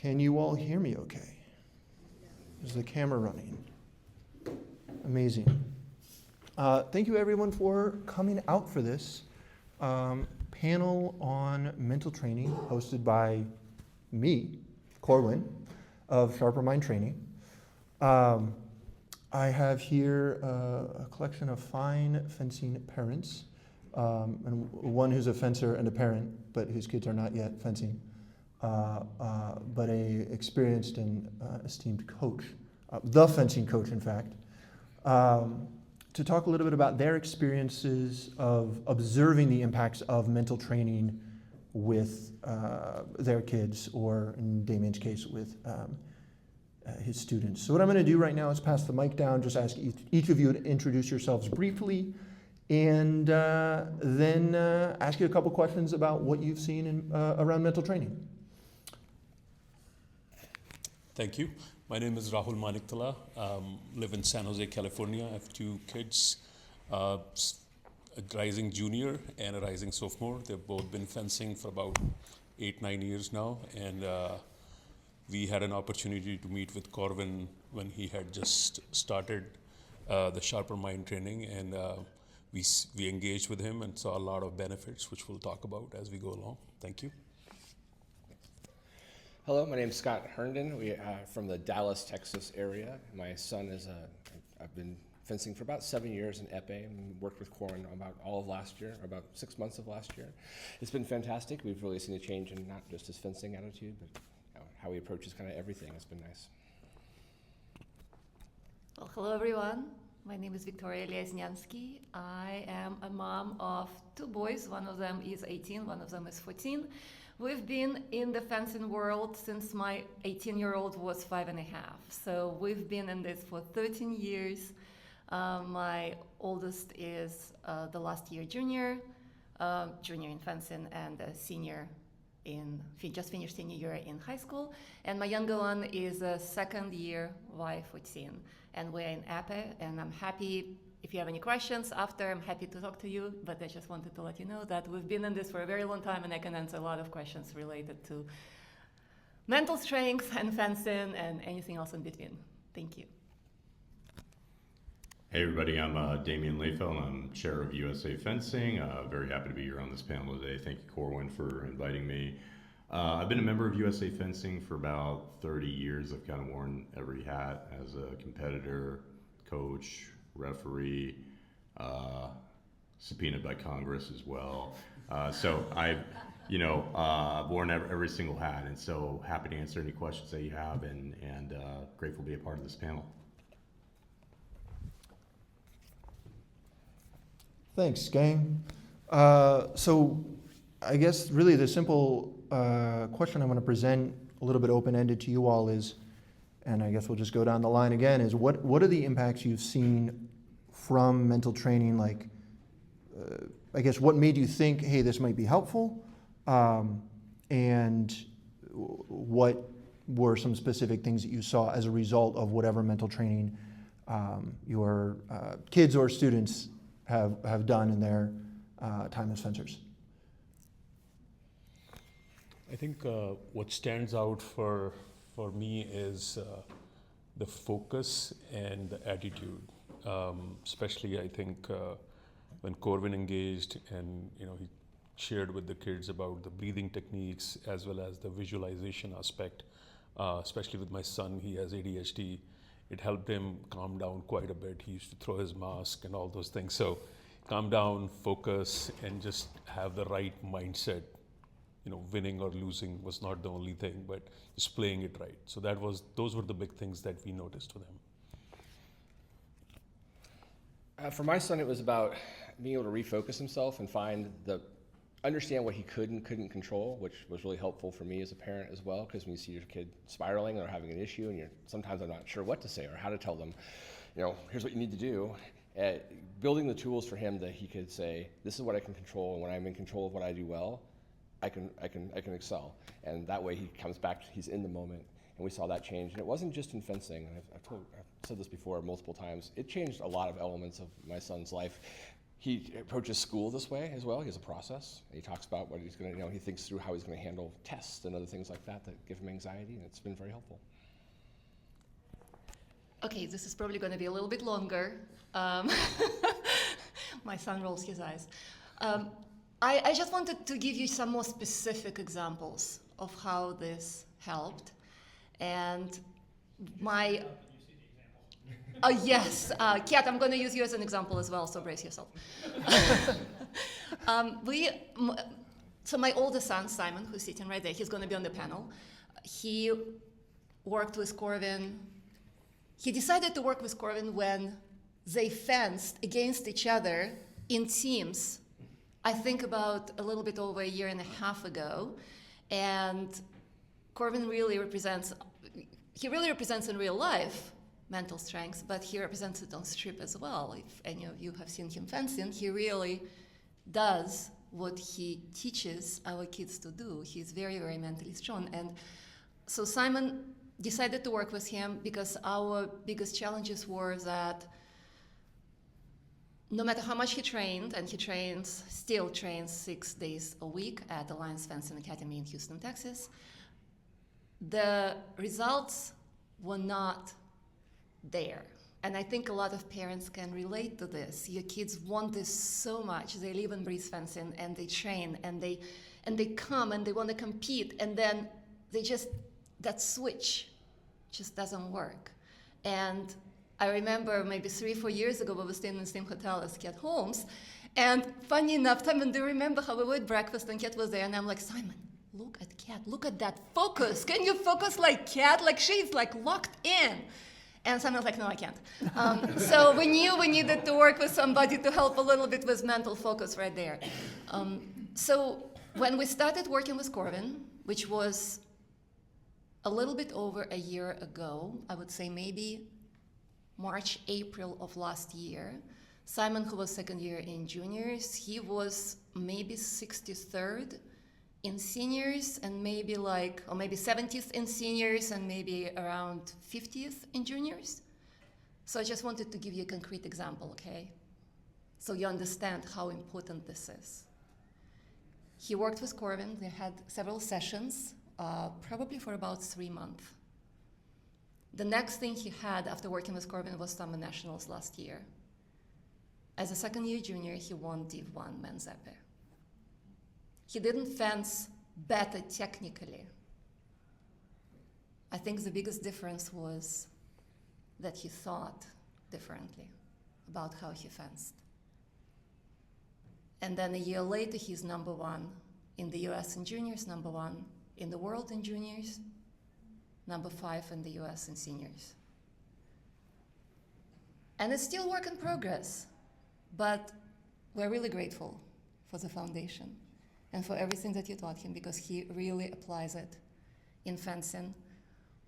Can you all hear me okay? Is the camera running? Amazing. Thank you everyone for coming out for this panel on mental training hosted by me, Corwin, of SharperMind Training. I have here a collection of fine fencing parents, and one who's a fencer and a parent, but whose kids are not yet fencing, but a experienced and esteemed coach, the fencing coach, in fact, to talk a little bit about their experiences of observing the impacts of mental training with their kids, or in Damien's case, with his students. So what I'm going to do right now is pass the mic down, just ask each of you to introduce yourselves briefly, and then ask you a couple questions about what you've seen in, around mental training. Thank you. My name is Rahul Maniktala. Live in San Jose, California. I have two kids, a rising junior and a rising sophomore. They've both been fencing for about 8-9 years now, and we had an opportunity to meet with Corwin when he had just started the SharperMind training, and we engaged with him and saw a lot of benefits, which we'll talk about as we go along. Thank you. Hello, my name is Scott Herndon. We are from the Dallas, Texas area. My son is I've been fencing for about 7 years in épée, and worked with Corwin about all of last year, or about 6 months of last year. It's been fantastic. We've really seen a change in not just his fencing attitude, but how he approaches kind of everything. It's been nice. Well, hello everyone. My name is Lioznyansky. I am a mom of two boys. One of them is 18, one of them is 14. We've been in the fencing world since my 18-year-old was 5.5. So we've been in this for 13 years. My oldest is the last year junior in fencing, and a senior just finished senior year in high school. And my younger one is a second year Y14. And we're in épée, and I'm happy. If you have any questions after, I'm happy to talk to you, but I just wanted to let you know that we've been in this for a very long time, and I can answer a lot of questions related to mental strength and fencing and anything else in between. Thank you. Hey everybody, I'm Damien Lehfeldt. I'm chair of USA Fencing. Very happy to be here on this panel today. Thank you, Corwin, for inviting me. I've been a member of USA Fencing for about 30 years. I've kind of worn every hat as a competitor, coach, referee, subpoenaed by Congress as well. So I've worn every single hat, and so happy to answer any questions that you have, and grateful to be a part of this panel. Thanks, gang. So I guess really the simple question I'm going to present, a little bit open-ended to you all, is, and I guess we'll just go down the line again, is what are the impacts you've seen from mental training? Like, I guess what made you think, hey, this might be helpful, and what were some specific things that you saw as a result of whatever mental training your kids or students have done in their time as fencers? I think what stands out for me is the focus and the attitude. Especially, I think when Corwin engaged, and he shared with the kids about the breathing techniques as well as the visualization aspect. Especially with my son, he has ADHD. It helped him calm down quite a bit. He used to throw his mask and all those things. So calm down, focus, and just have the right mindset. Winning or losing was not the only thing, but just playing it right. So those were the big things that we noticed with him. For my son, it was about being able to refocus himself and understand what he could and couldn't control, which was really helpful for me as a parent as well, because when you see your kid spiraling or having an issue, and sometimes I'm not sure what to say or how to tell them, here's what you need to do. Building the tools for him that he could say, this is what I can control, and when I'm in control of what I do well, I can excel. And that way he comes back, he's in the moment, and we saw that change. And it wasn't just in fencing, and I've said this before multiple times, it changed a lot of elements of my son's life. he approaches school this way as well. He has a process. He talks about what he's going to, he thinks through how he's going to handle tests and other things like that give him anxiety, and it's been very helpful. Okay, this is probably going to be a little bit longer. My son rolls his eyes. I just wanted to give you some more specific examples of how this helped. And yes, Kat, I'm going to use you as an example as well, so brace yourself. So my oldest son, Simon, who's sitting right there, he's going to be on the panel. He worked with Corwin. He decided to work with Corwin when they fenced against each other in teams, I think about a little bit over a year and a half ago. And Corwin really represents in real life mental strength, but he represents it on strip as well. If any of you have seen him fencing, he really does what he teaches our kids to do. He's very, very mentally strong. And so Simon decided to work with him because our biggest challenges were that no matter how much he trained, and he still trains 6 days a week at the Lions Fencing Academy in Houston, Texas, the results were not there. And I think a lot of parents can relate to this. Your kids want this so much. They live and breathe fencing, and they train, and they come, and they want to compete, and then that switch just doesn't work. And I remember maybe 3-4 years ago, we were staying in the same hotel as Kat Holmes, and funny enough, Simon, do you remember how we were at breakfast and Kat was there, and I'm like, Simon, look at Kat, look at that focus. Can you focus like Kat? Like she's like locked in. And Simon's like, no, I can't. So we knew we needed to work with somebody to help a little bit with mental focus right there. So when we started working with Corwin, which was a little bit over a year ago, I would say maybe March, April of last year, Simon, who was second year in juniors, he was maybe 63rd in seniors, and maybe 70th in seniors, and maybe around 50th in juniors. So I just wanted to give you a concrete example, okay? So you understand how important this is. He worked with Corwin. They had several sessions, probably for about 3 months. The next thing he had after working with Corwin was Summer Nationals last year. As a second year junior, he won Div 1 men's epee. He didn't fence better technically. I think the biggest difference was that he thought differently about how he fenced. And then a year later, he's number 1 in the US in juniors, number 1 in the world in juniors, number 5 in the US in seniors. And it's still work in progress, but we're really grateful for the foundation and for everything that you taught him, because he really applies it in fencing.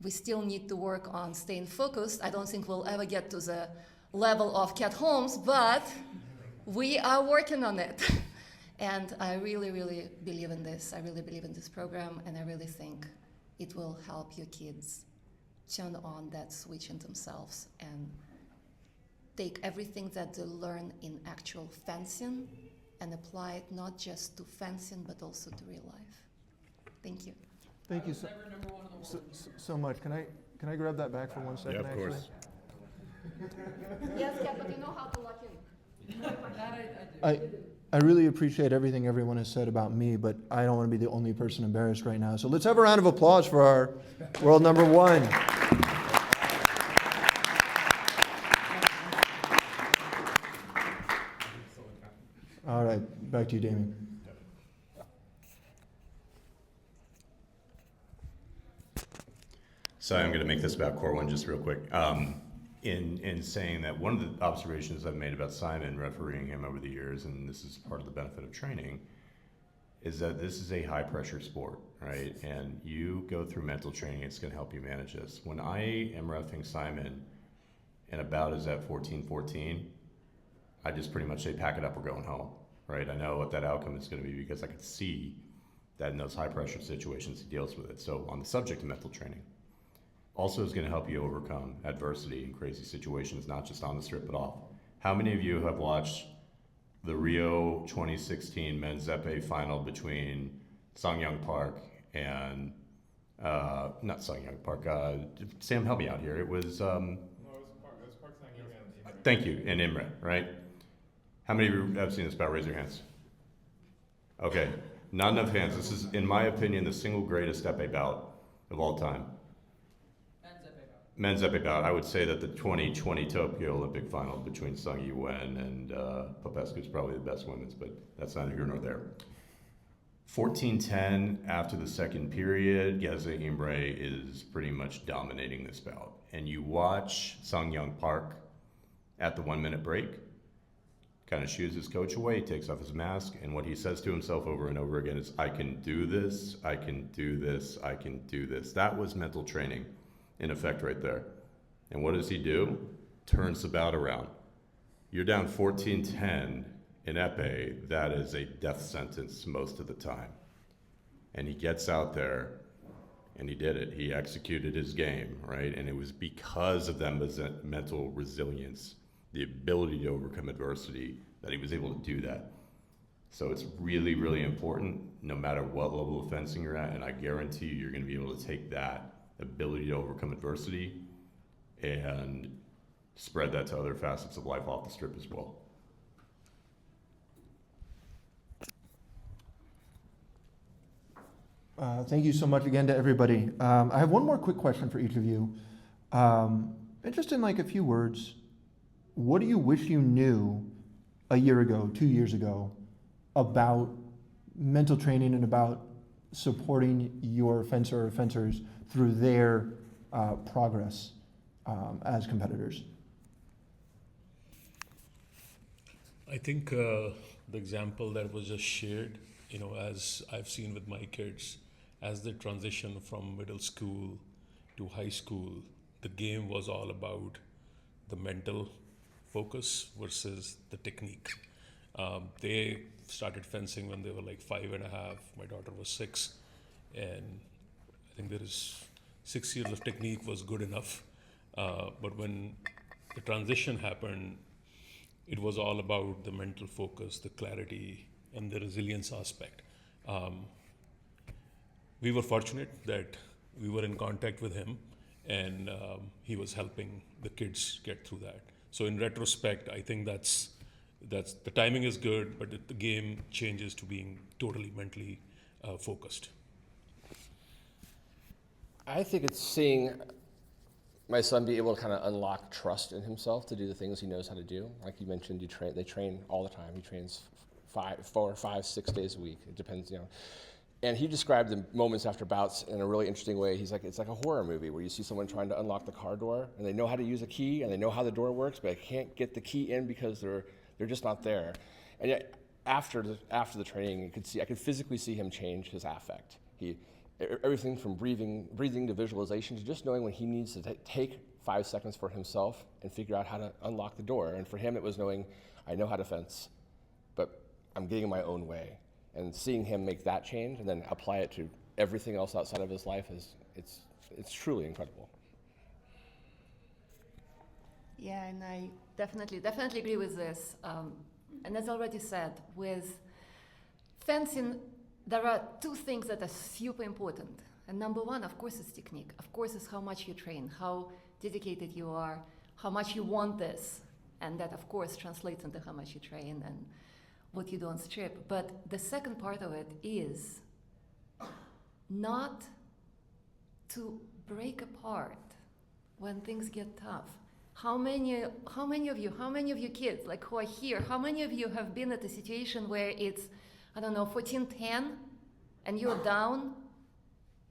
We still need to work on staying focused. I don't think we'll ever get to the level of Kat Holmes, but we are working on it. And I really, really believe in this. I really believe in this program, and I really think it will help your kids turn on that switch in themselves and take everything that they learn in actual fencing and apply it not just to fencing, but also to real life. Thank you. Thank you so much. Can I grab that back for 1 second? Yeah, of course. Yes, Kat, but you know how to lock in. I really appreciate everything everyone has said about me, but I don't want to be the only person embarrassed right now. So let's have a round of applause for our world number 1. All right, back to you, Damien. So I'm going to make this about Corwin just real quick. In saying that, one of the observations I've made about Simon, refereeing him over the years, and this is part of the benefit of training, is that this is a high-pressure sport, right? And you go through mental training, it's going to help you manage this. When I am reffing Simon, and a bout is at 14-14, I just pretty much say, pack it up, we're going home, right? I know what that outcome is going to be because I could see that in those high-pressure situations, he deals with it. So on the subject of mental training, also is going to help you overcome adversity in crazy situations, not just on the strip, but off. How many of you have watched the Rio 2016 men's épée final between Sung-Young Park and, not Sung-Young Park, Sam, help me out here. It was, No, it was Park Sang-young and Imre. thank you, and Imre, right? How many of you have seen this bout? Raise your hands. Okay, not enough hands. This is, in my opinion, the single greatest épée bout of all time. Men's épée bout. I would say that the 2020 Tokyo Olympic final between Sung Yuen and Popescu is probably the best women's, but that's neither here nor there. 14-10 after the second period, Geza Imre is pretty much dominating this bout. And you watch Sung-Young Park at the 1 minute break, kind of shoos his coach away, takes off his mask, and what he says to himself over and over again is, I can do this, I can do this, I can do this. That was mental training in effect right there. And what does he do? Turns the bout around. You're down 14-10 in épée, that is a death sentence most of the time. And he gets out there and he did it. He executed his game, right? And it was because of that mental resilience, the ability to overcome adversity, that he was able to do that. So it's really, really important, no matter what level of fencing you're at, and I guarantee you're gonna be able to take that ability to overcome adversity and spread that to other facets of life off the strip as well. Thank you so much again to everybody. I have one more quick question for each of you. And just in like a few words, what do you wish you knew a year ago, 2 years ago, about mental training and about supporting your fencer or fencers through their progress as competitors? I think the example that was just shared, as I've seen with my kids, as they transition from middle school to high school, the game was all about the mental focus versus the technique. They started fencing when they were like 5.5. My daughter was 6, and I think there is 6 years of technique was good enough. But when the transition happened, it was all about the mental focus, the clarity, and the resilience aspect. We were fortunate that we were in contact with him, and he was helping the kids get through that. So in retrospect, I think that's the timing is good, but the game changes to being totally mentally focused. I think it's seeing my son be able to kind of unlock trust in himself to do the things he knows how to do. Like you mentioned, they train all the time. He trains 4, 5, 6 days a week. It depends, And he described the moments after bouts in a really interesting way. He's like, it's like a horror movie where you see someone trying to unlock the car door, and they know how to use a key, and they know how the door works, but they can't get the key in because they're just not there. And yet, after the training, I could physically see him change his affect. Everything from breathing to visualization to just knowing when he needs to take 5 seconds for himself and figure out how to unlock the door. And for him, it was knowing, I know how to fence, but I'm getting in my own way. And seeing him make that change and then apply it to everything else outside of his life it's truly incredible. Yeah, and I definitely agree with this. And as already said, with fencing, there are 2 things that are super important. And number 1, of course, is technique. Of course, is how much you train, how dedicated you are, how much you want this. And that, of course, translates into how much you train and what you do on strip. But the second part of it is not to break apart when things get tough. How many of you kids like who are here, how many of you have been at a situation where it's, 14-10 and you're down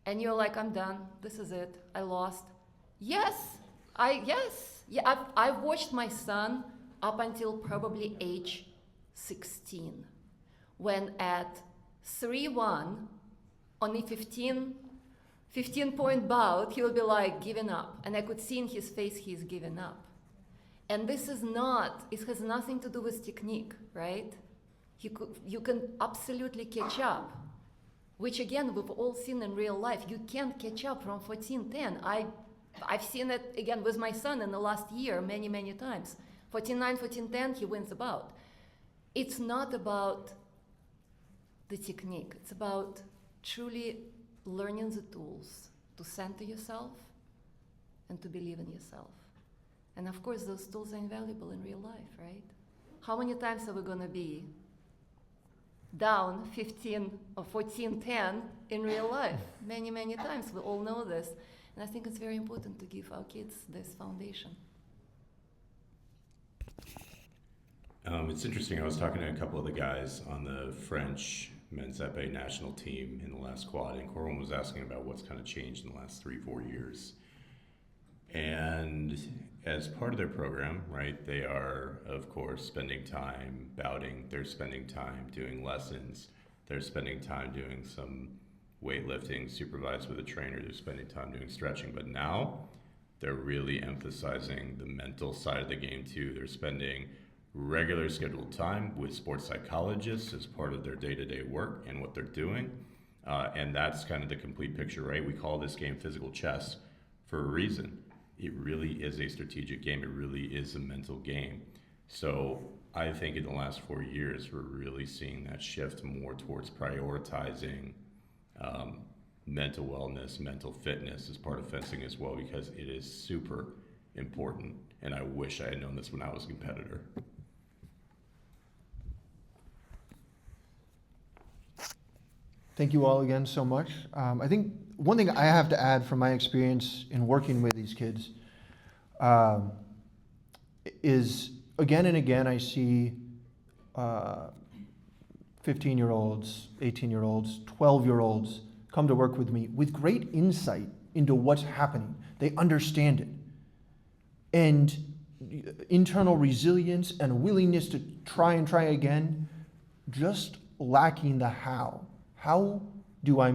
and you're like, I'm done, this is it, I lost. I've watched my son up until probably age 16, when at 3-1 on a 15-point bout, he'll be like giving up. And I could see in his face he's giving up. And it has nothing to do with technique, right? You can absolutely catch up, which again, we've all seen in real life. You can't catch up from 14-10. I've seen it again with my son in the last year many, many times. 14-9, 14-10, he wins the bout. it's not about the technique. It's about truly learning the tools to center yourself and to believe in yourself. And of course, those tools are invaluable in real life, right? How many times are we going to be down 15 or 14-10 in real life? Many, many times. We all know this. And I think it's very important to give our kids this foundation. It's interesting. I was talking to a couple of the guys on the French men's épée national team in the last quad, and Corwin was asking about what's kind of changed in the last 3-4 years. And as part of their program, right, they are, of course, spending time bouting. They're spending time doing lessons. They're spending time doing some weightlifting supervised with a trainer. They're spending time doing stretching. But now they're really emphasizing the mental side of the game too. They're spending regular scheduled time with sports psychologists as part of their day-to-day work and what they're doing. And that's kind of the complete picture, right? We call this game physical chess for a reason. It really is a strategic game. It really is a mental game. So I think in the last 4 years, we're really seeing that shift more towards prioritizing mental wellness, mental fitness as part of fencing as well, because it is super important. And I wish I had known this when I was a competitor. Thank you all again so much. I think one thing I have to add from my experience in working with these kids is again and again I see 15-year-olds, 18-year-olds, 12-year-olds come to work with me with great insight into what's happening. They understand it. And internal resilience and a willingness to try and try again, just lacking the how. How do I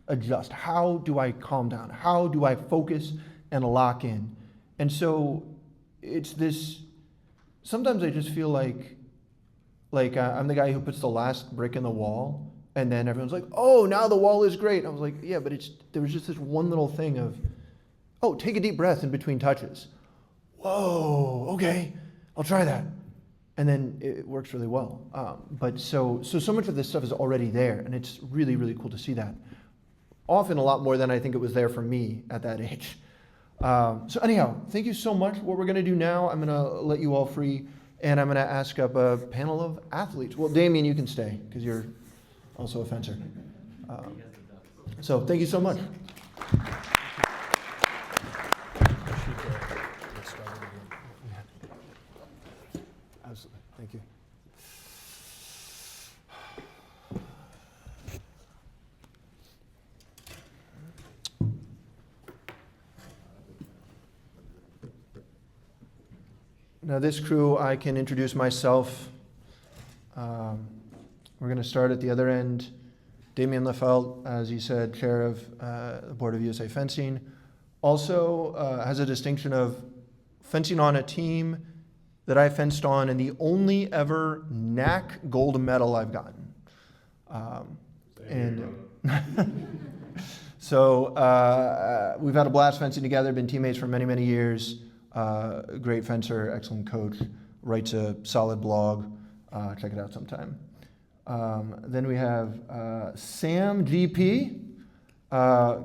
adjust? How do I calm down? How do I focus and lock in? And so it's this, sometimes I just feel like I'm the guy who puts the last brick in the wall, and then everyone's like, oh, now the wall is great. I was like, yeah, but there was just this one little thing of, oh, take a deep breath in between touches. Whoa, okay, I'll try that. And then it works really well. But so much of this stuff is already there, and it's really, really cool to see that. Often a lot more than I think it was there for me at that age. So anyhow, thank you so much. What we're going to do now, I'm going to let you all free, and I'm going to ask up a panel of athletes. Well, Damien, you can stay, because you're also a fencer. So thank you so much. Absolutely. Thank you. Now this crew, I can introduce myself. We're going to start at the other end. Damien Lehfeldt, as he said, chair of the Board of USA Fencing. Also has a distinction of fencing on a team that I fenced on and the only ever NAC gold medal I've gotten. So we've had a blast fencing together, been teammates for many, many years. Great fencer, excellent coach, writes a solid blog. Check it out sometime. Then we have Sam GP,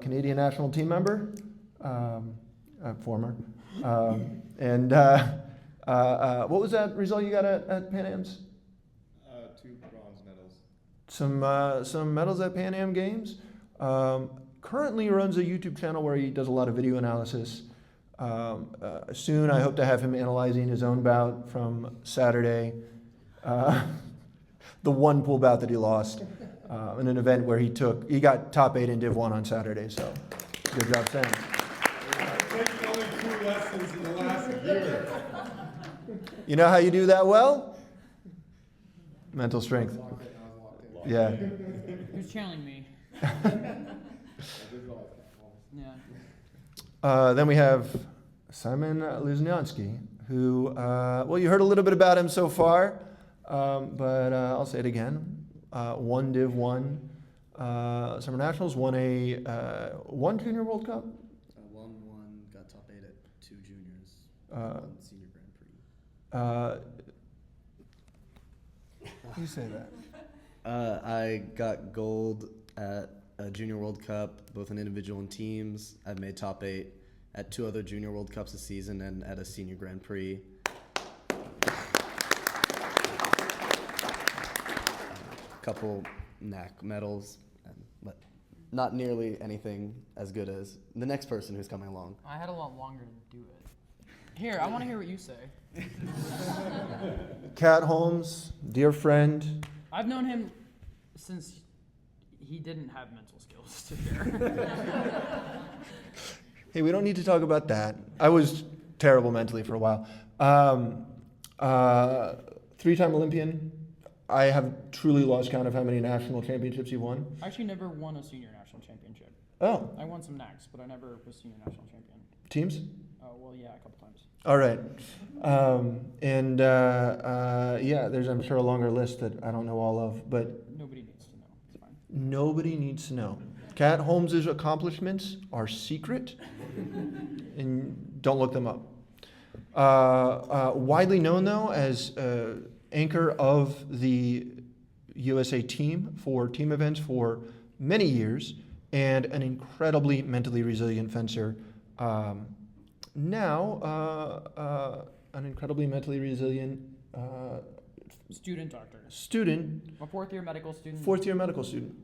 Canadian national team member, former. What was that result you got at Pan Am's? 2 bronze medals. Some medals at Pan Am Games. Currently runs a YouTube channel where he does a lot of video analysis. Soon I hope to have him analyzing his own bout from Saturday. The one pool bout that he lost in an event where he got top 8 in Div 1 on Saturday. So good job, Sam. Taking only 2 lessons in the last year. You know how you do that well? Mental strength. Yeah. Who's channeling me? Yeah. Then we have Simon Lioznyansky, who, well, you heard a little bit about him so far, but I'll say it again. Won Div 1 Summer Nationals, won one Junior World Cup. Won one, got top 8 at 2 juniors, won Senior Grand Prix. You say that. I got gold at a Junior World Cup, both in individual and teams. I've made top 8 at 2 other Junior World Cups this season and at a Senior Grand Prix. Couple NAC medals, but not nearly anything as good as the next person who's coming along. I had a lot longer to do it. Here, I want to hear what you say. Cat Holmes, dear friend. I've known him since he didn't have mental skills to share. Hey, we don't need to talk about that. I was terrible mentally for a while. 3-time Olympian. I have truly lost count of how many national championships you've won. I actually never won a senior national championship. Oh, I won some NACs, but I never was senior national champion. teams? Oh, well, yeah, a couple times. All right. Yeah, there's, I'm sure, a longer list that I don't know all of, but Nobody needs to know. It's fine. nobody needs to know. Cat Holmes' accomplishments are secret, and don't look them up. Widely known, though, as anchor of the USA team for team events for many years, and an incredibly mentally resilient fencer. Now, an incredibly mentally resilient Student doctor. student, A fourth-year medical student. fourth-year medical student.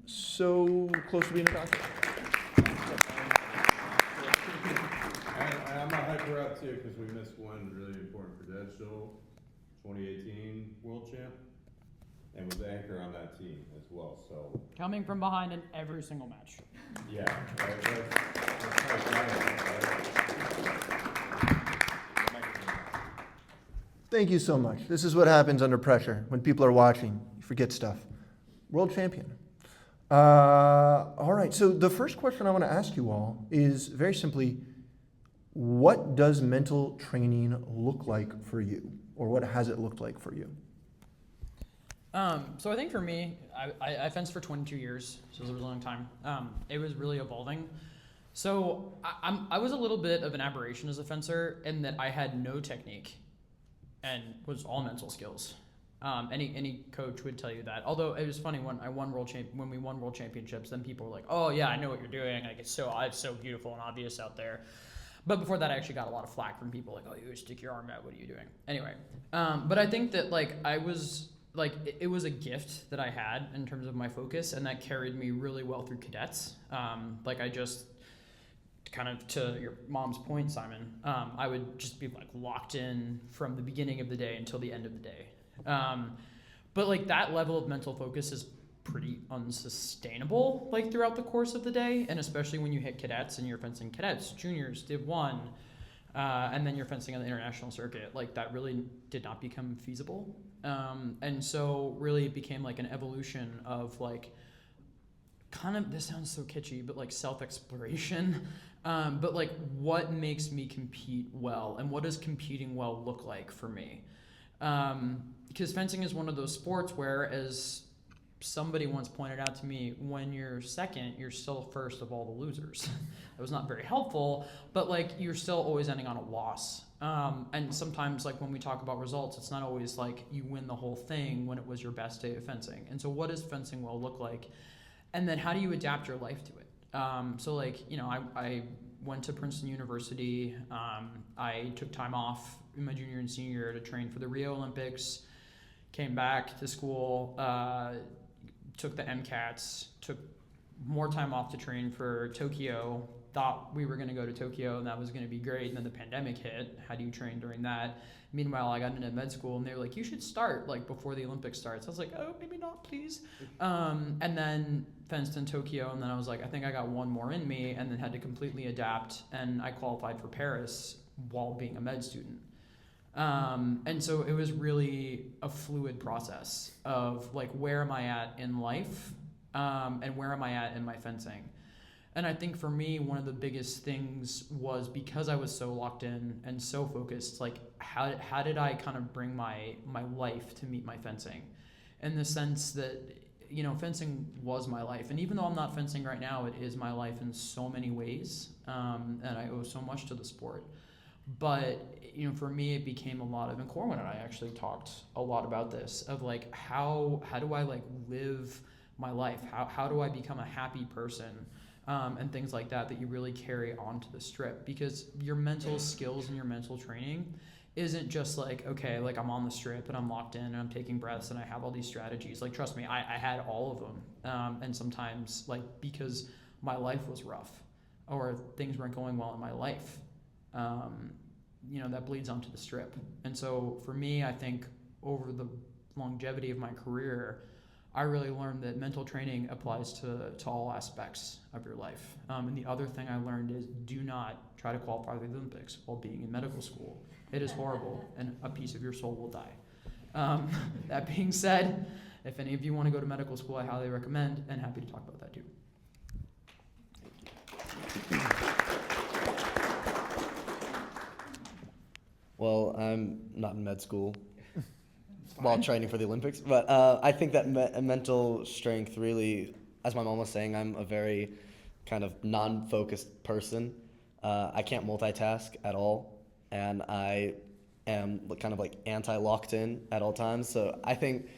So close to being a doctor. I'm not hyper up too because we missed one really important credential, 2018 world champ, and was the anchor on that team as well. So Coming from behind in every single match. yeah, Thank you so much. This is what happens under pressure when people are watching. You forget stuff. World champion. All right, so the first question I want to ask you all is very simply, what does mental training look like for you? Or what has it looked like for you? So I think for me, I fenced for 22 years, so it was a long time. It was really evolving. So I was a little bit of an aberration as a fencer in that I had no technique and was all mental skills. Any coach would tell you that. Although it was funny when we won world championships, then people were like, "Oh yeah, I know what you're doing. Like it's so beautiful and obvious out there." But before that, I actually got a lot of flack from people like, "Oh, you stick your arm out. What are you doing?" Anyway, but I think that it was a gift that I had in terms of my focus, and that carried me really well through cadets. I just kind of, to your mom's point, Simon, I would just be like locked in from the beginning of the day until the end of the day. But like that level of mental focus is pretty unsustainable like throughout the course of the day, and especially when you hit cadets and you're fencing cadets, juniors, Div 1, and then you're fencing on the international circuit. Like that really did not become feasible. And so really it became like an evolution of like kind of, this sounds so kitschy, but like self-exploration. But like what makes me compete well, and what does competing well look like for me? Because fencing is one of those sports where, as somebody once pointed out to me, when you're second, you're still first of all the losers. That was not very helpful, but like you're still always ending on a loss. And sometimes like when we talk about results, it's not always like you win the whole thing when it was your best day of fencing. And so what does fencing well look like? And then how do you adapt your life to it? So like, I went to Princeton University. I took time off in my junior and senior year to train for the Rio Olympics, came back to school, took the MCATs, took more time off to train for Tokyo, thought we were going to go to Tokyo and that was going to be great, and then the pandemic hit. How do you train during that? Meanwhile, I got into med school and they were like, you should start like before the Olympics starts. I was like, oh, maybe not, please. And then fenced in Tokyo, and then I was like, I think I got one more in me, and then had to completely adapt, and I qualified for Paris while being a med student. And so it was really a fluid process of like, where am I at in life, and where am I at in my fencing? And I think for me, one of the biggest things was, because I was so locked in and so focused, like how did I kind of bring my life to meet my fencing, in the sense that, fencing was my life. And even though I'm not fencing right now, it is my life in so many ways, and I owe so much to the sport. But for me, it became a lot of, and Corwin and I actually talked a lot about this, of like how do I like live my life? How do I become a happy person? And things like that you really carry onto the strip, because your mental skills and your mental training isn't just like, okay, like I'm on the strip and I'm locked in and I'm taking breaths and I have all these strategies. Like, trust me, I had all of them. And sometimes, like, because my life was rough or things weren't going well in my life, that bleeds onto the strip. And so for me, I think over the longevity of my career, I really learned that mental training applies to all aspects of your life. And the other thing I learned is, do not try to qualify for the Olympics while being in medical school. It is horrible, and a piece of your soul will die. That being said, if any of you want to go to medical school, I highly recommend, and happy to talk about that too. Well, I'm not in med school while training for the Olympics, but I think that mental strength really, as my mom was saying, I'm a very kind of non-focused person. I can't multitask at all, and I am kind of like anti-locked in at all times. So I think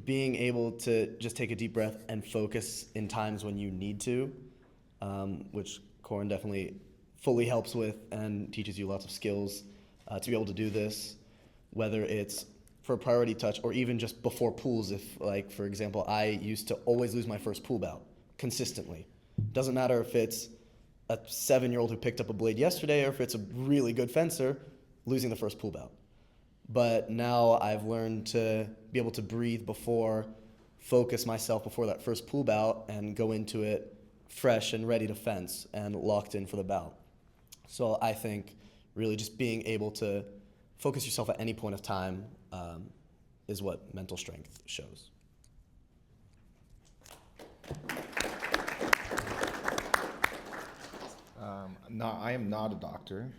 being able to just take a deep breath and focus in times when you need to, which Corwin definitely fully helps with and teaches you lots of skills to be able to do this, whether it's for a priority touch or even just before pools. If, like, for example, I used to always lose my first pool bout consistently. Doesn't matter if it's a 7-year-old who picked up a blade yesterday or if it's a really good fencer losing the first pool bout. But now I've learned to be able to breathe before, focus myself before that first pool bout, and go into it fresh and ready to fence and locked in for the bout. So I think really just being able to focus yourself at any point of time is what mental strength shows. No, I am not a doctor.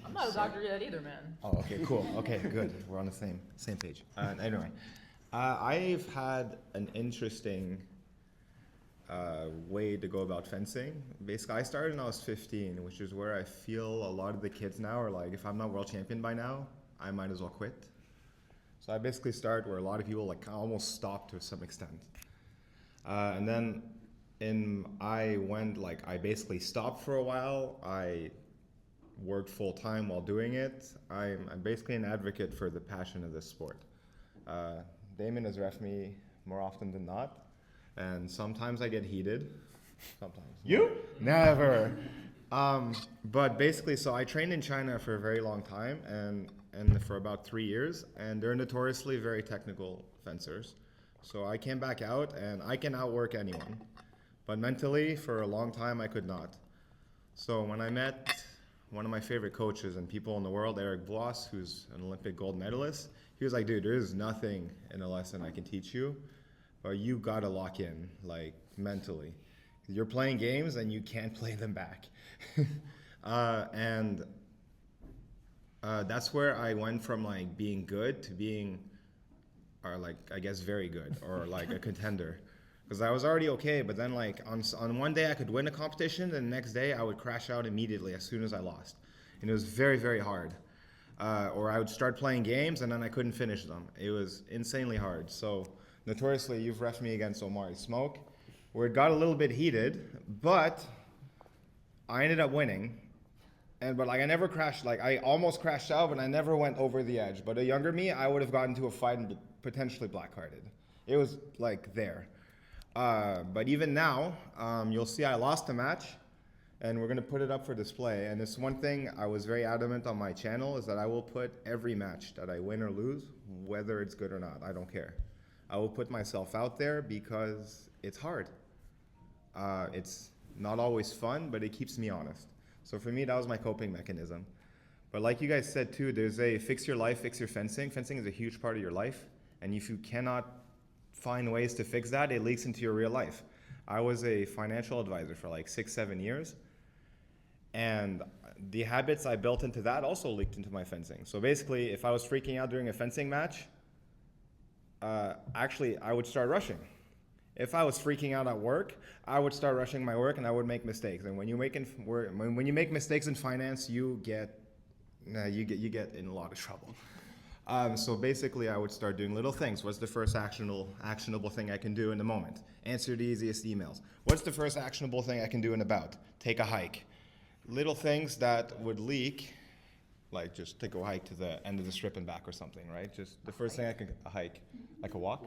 I'm not a doctor yet either, man. Oh, okay, cool. Okay, good. We're on the same page. Anyway, I've had an interesting way to go about fencing. Basically, I started when I was 15, which is where I feel a lot of the kids now are like, if I'm not world champion by now, I might as well quit. So I basically start where a lot of people like almost stop to some extent. And then I basically stopped for a while. I worked full time while doing it. I'm basically an advocate for the passion of this sport. Damien has ref me more often than not, and sometimes I get heated. Sometimes. You? Never. But basically, so I trained in China for a very long time and for about 3 years, and they're notoriously very technical fencers. So I came back out and I can outwork anyone. But mentally, for a long time, I could not. So when I met one of my favorite coaches and people in the world, Eric Bloss, who's an Olympic gold medalist, he was like, dude, there is nothing in a lesson I can teach you, but you gotta lock in, like, mentally. You're playing games and you can't play them back. That's where I went from like being good to being, or like, I guess very good, or like a contender. Because I was already okay, but then like on one day I could win a competition, and the next day I would crash out immediately as soon as I lost. And it was very, very hard. Or I would start playing games and then I couldn't finish them. It was insanely hard. So notoriously, you've refed me against Omari Smoke, where it got a little bit heated, but I ended up winning. But like I never crashed, like I almost crashed out, but I never went over the edge. But a younger me, I would have gotten into a fight and potentially black-carded. It was like there. But even now, you'll see I lost a match, and we're gonna put it up for display. And it's one thing I was very adamant on my channel is that I will put every match that I win or lose, whether it's good or not, I don't care. I will put myself out there because it's hard. It's not always fun, but it keeps me honest. So for me, that was my coping mechanism. But like you guys said too, there's a fix your life, fix your fencing. Fencing is a huge part of your life. And if you cannot find ways to fix that, it leaks into your real life. I was a financial advisor for like 6-7 years. And the habits I built into that also leaked into my fencing. So basically, if I was freaking out during a fencing match, actually I would start rushing. If I was freaking out at work, I would start rushing my work and I would make mistakes. And when you make mistakes in finance, you get nah, you get in a lot of trouble. So basically, I would start doing little things. What's the first actionable thing I can do in the moment? Answer the easiest emails. What's the first actionable thing I can do in a bout? Take a hike. Little things that would leak, like just take a hike to the end of the strip and back or something, right? Just the first thing I can, a hike, like a walk.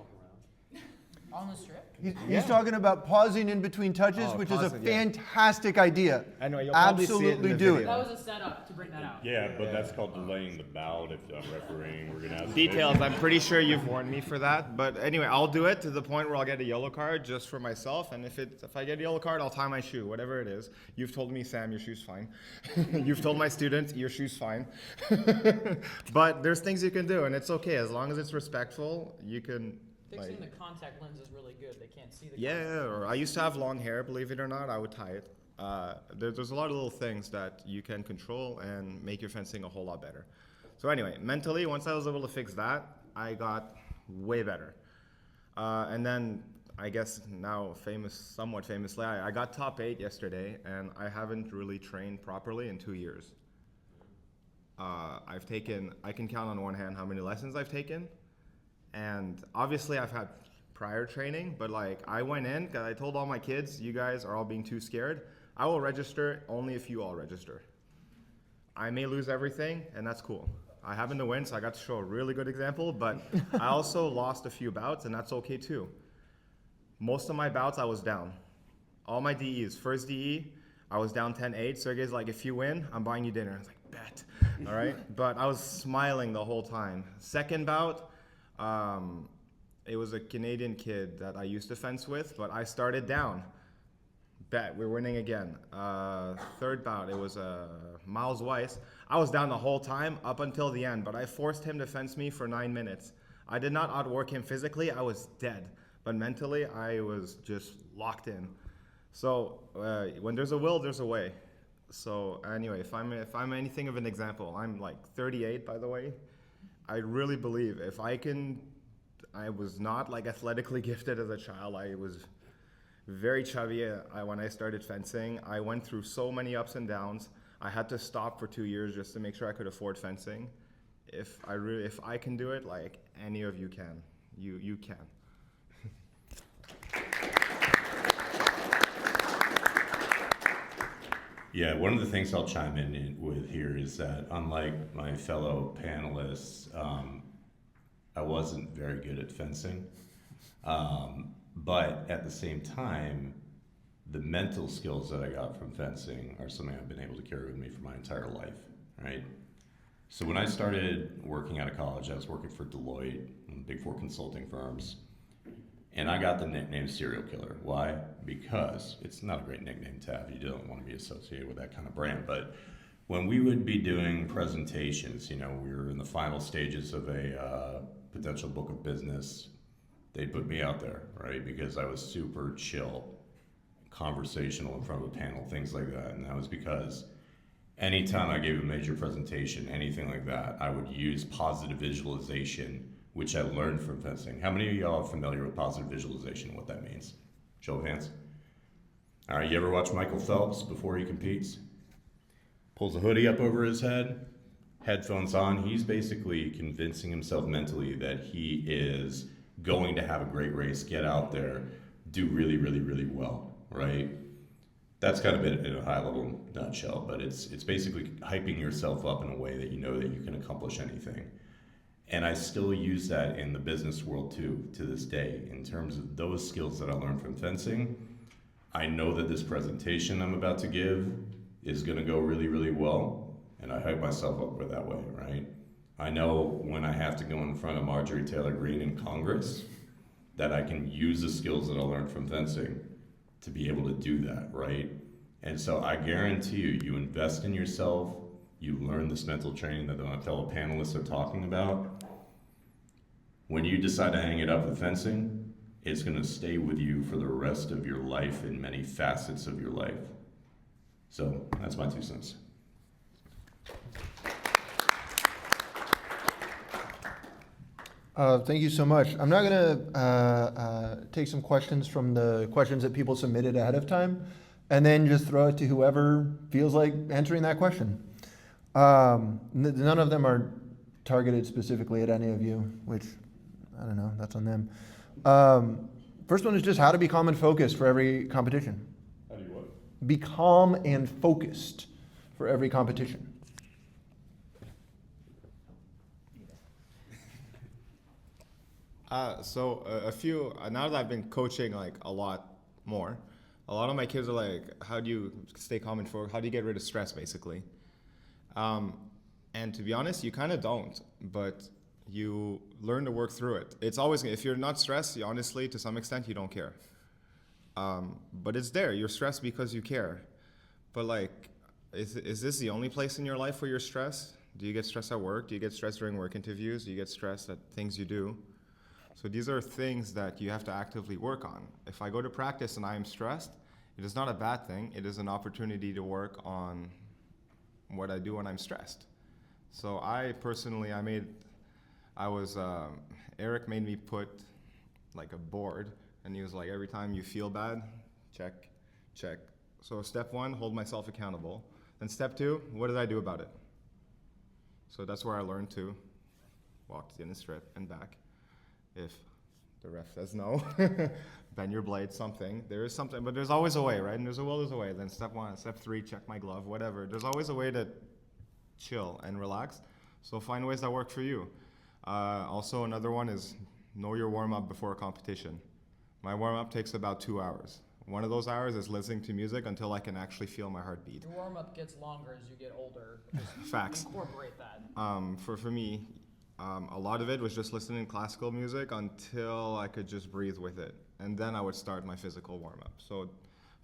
On the strip? He's talking about pausing in between touches, Oh, which is a pausing, yeah. fantastic idea. I know, you'll probably see it in Absolutely the do video. That was a setup to bring that out. Yeah, but that's called delaying the bout. If I'm refereeing, we're gonna have Details, I'm pretty sure you've warned me for that. But anyway, I'll do it to the point where I'll get a yellow card just for myself. And if I get a yellow card, I'll tie my shoe, whatever it is. You've told me, Sam, your shoe's fine. You've told my students, your shoe's fine. But there's things you can do, and it's okay. As long as it's respectful, you can. Fixing the contact lens is really good. They can't see the Yeah, or I used to have long hair, believe it or not. I would tie it. There's a lot of little things that you can control and make your fencing a whole lot better. So anyway, mentally, once I was able to fix that, I got way better. And then, I guess now somewhat famously, I got top 8 yesterday, and I haven't really trained properly in 2 years. I can count on one hand how many lessons I've taken. And obviously I've had prior training, but like I went in because I told all my kids, you guys are all being too scared. I will register only if you all register. I may lose everything, and that's cool. I happen to win, so I got to show a really good example, but I also lost a few bouts, and that's okay too. Most of my bouts I was down. All my DEs, first DE, I was down 10-8. Sergey's like, if you win, I'm buying you dinner. I was like, bet, all right? But I was smiling the whole time. Second bout, it was a Canadian kid that I used to fence with, but I started down. Bet, we're winning again. Third bout, it was Miles Weiss. I was down the whole time up until the end, but I forced him to fence me for 9 minutes. I did not outwork him physically, I was dead. But mentally, I was just locked in. So when there's a will, there's a way. So anyway, if I'm anything of an example, I'm like 38, by the way. I really believe I was not like athletically gifted as a child. I was very chubby when I started fencing. I went through so many ups and downs. I had to stop for 2 years just to make sure I could afford fencing. If I can do it, like any of you can, you can. Yeah, one of the things I'll chime in with here is that unlike my fellow panelists, I wasn't very good at fencing. But at the same time, the mental skills that I got from fencing are something I've been able to carry with me for my entire life, right? So when I started working out of college, I was working for Deloitte, big four consulting firms. And I got the nickname serial killer. Why? Because it's not a great nickname to have. You don't want to be associated with that kind of brand. But when we would be doing presentations, we were in the final stages of a potential book of business. They'd put me out there, right? Because I was super chill, conversational in front of a panel, things like that. And that was because anytime I gave a major presentation, anything like that, I would use positive visualization, which I learned from fencing. How many of y'all are familiar with positive visualization and what that means? Show of hands. All right, you ever watch Michael Phelps before he competes? Pulls a hoodie up over his head, headphones on. He's basically convincing himself mentally that he is going to have a great race, get out there, do really, really, really well, right? That's kind of it in a high level nutshell, but it's basically hyping yourself up in a way that you know that you can accomplish anything. And I still use that in the business world too, to this day, in terms of those skills that I learned from fencing. I know that this presentation I'm about to give is gonna go really, really well, and I hype myself up for that way, right? I know when I have to go in front of Marjorie Taylor Greene in Congress, that I can use the skills that I learned from fencing to be able to do that, right? And so I guarantee you invest in yourself, you learn this mental training that my fellow panelists are talking about. When you decide to hang it up with fencing, it's gonna stay with you for the rest of your life in many facets of your life. So that's my 2 cents. Thank you so much. I'm not gonna take some questions from the questions that people submitted ahead of time, and then just throw it to whoever feels like answering that question. None of them are targeted specifically at any of you, which, I don't know, that's on them. First one is just how to be calm and focused for every competition. How do you what? Be calm and focused for every competition. Now that I've been coaching like a lot more, a lot of my kids are like, how do you stay calm and focused? How do you get rid of stress, basically? And to be honest, you kind of don't, but you learn to work through it. It's always, if you're not stressed, you honestly, to some extent, you don't care. But it's there. You're stressed because you care. But like, is this the only place in your life where you're stressed? Do you get stressed at work? Do you get stressed during work interviews? Do you get stressed at things you do? So these are things that you have to actively work on. If I go to practice and I am stressed, it is not a bad thing. It is an opportunity to work on what I do when I'm stressed. So I personally, Eric made me put like a board, and he was like, every time you feel bad, check, check. So step 1, hold myself accountable. Then step 2, what did I do about it? So that's where I learned to walk in the strip and back. If the ref says no, bend your blade, something. There is something, but there's always a way, right? And there's a will, there's a way. Then step 1, step 3, check my glove, whatever. There's always a way to chill and relax. So find ways that work for you. Also, another one is know your warm-up before a competition. My warm-up takes about 2 hours. One of those hours is listening to music until I can actually feel my heartbeat. Your warm-up gets longer as you get older. Facts. Incorporate that. For me, a lot of it was just listening to classical music until I could just breathe with it. And then I would start my physical warm-up. So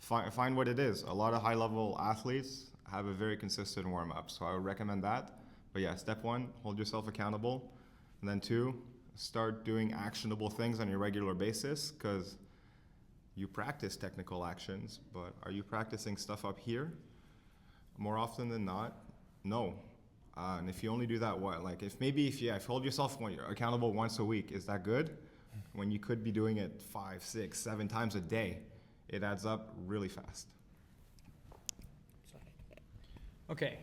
find what it is. A lot of high-level athletes have a very consistent warm-up. So I would recommend that. But yeah, step 1, hold yourself accountable. And then 2, start doing actionable things on a regular basis, because you practice technical actions, but are you practicing stuff up here? More often than not, no. And if you only do that, if you hold yourself accountable once a week, is that good? When you could be doing it 5, 6, 7 times a day, it adds up really fast. Okay.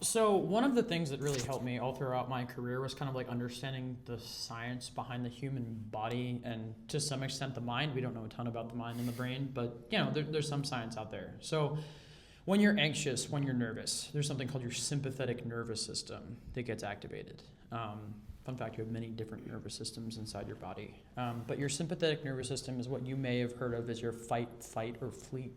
So one of the things that really helped me all throughout my career was kind of like understanding the science behind the human body and to some extent the mind. We don't know a ton about the mind and the brain, but there's some science out there. So when you're anxious, when you're nervous, there's something called your sympathetic nervous system that gets activated. Fun fact, you have many different nervous systems inside your body. But your sympathetic nervous system is what you may have heard of as your fight, flight, flight,